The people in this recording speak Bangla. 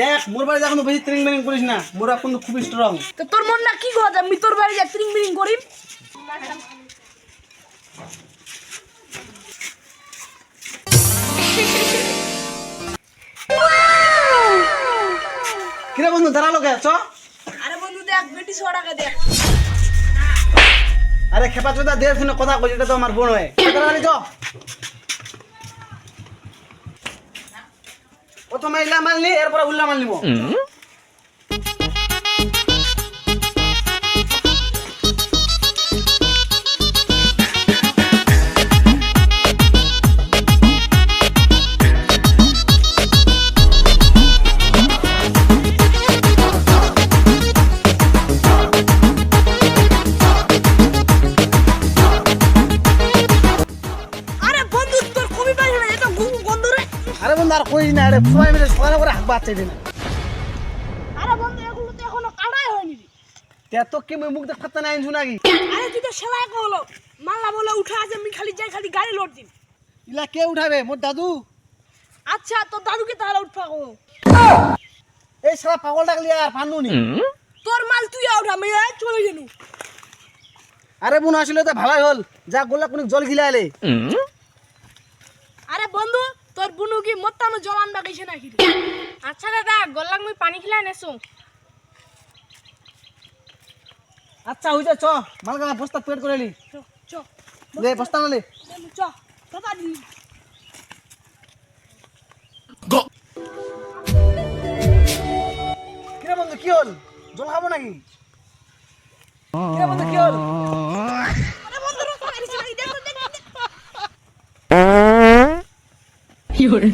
দেখ মোর বাড়ি এখন বেশি ট্রিং মিরিং করিস না, মোর এখন খুব স্ট্রং। তো তোর মন না কি কথা আমি তোর বাড়ি যা ট্রিং মিরিং করিম। কিরে বন্ধু দাঁড়ালো কে? চ। আরে বন্ধু দেখ বেটি 100 টাকা দেখ। আরে খেপা চোদা দেখ শুনে কথা কই, এটা তো আমার বোন হয়। তাড়াতাড়ি চ। প্রথমে ইলা মারলি এরপরে উল্লা মারলি মো। আরে বন্ধু তোর খুবই পাই না এটা গন্ধ রে। আরে বন্ধু আর কই না, আরে সবাই মিলে সকালে করে হাত বাচ্চা দিনা। আরে বন্ধু এগুলো তো এখনো কাটাই হয়নি রে। তে তো কি মুই মুখ দেখ ফাতা নাই আনছু নাকি? আরে তুই তো সেলাই করলো মাল্লা বলে উঠা আছে আমি খালি যাই খালি গাড়ি লোড দিন। ইলা কে উঠাবে? মোর দাদু। আচ্ছা তোর দাদুকে তাহলে উঠা কো। এই শালা পাগল ডাকলি আর পানুনি। তোর মাল তুই উঠা আমি চলে গেলু। আরে বোন আসলে তো ভালাই হল, যা গোলা কোন জল গিলাইলে। আরে বন্ধু তোর বুনু কি মত্তানো জল আনবা গেছে নাকি? আচ্ছা দাদা গল্লাক মুই পানি খিলাই নেছু। আচ্ছা হইছে চ, মালগানা বস্তা পেট করে লি। চ চ লে বস্তা নালে। চ দাদা দি। কিরে বন্ধু কি হল? জল খাবো নাকি? কিরে বন্ধু কি হল? আরে বন্ধু রকম আইছে নাকি দেখ দেখ। কি হরে